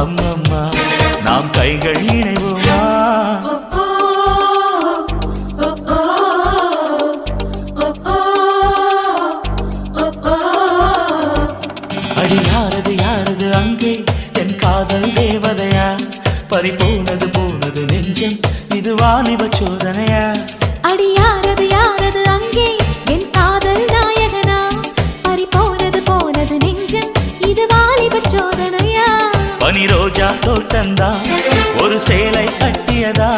அம்மம்மா நாம் கைகள் இணைவோமா அடி யாரது யாரது அங்கே என் காதல் தேவதையா பறிபோனது போனது நெஞ்சம் இது வாலிப சோதனையா அடி யாரது யாரது அங்கே என் காதல் நாயகனா பறிபோனது போனது நெஞ்சம் இது வாலிப சோதனையா பனி ரோஜா தோட்டந்தா ஒரு சேலை கட்டியதா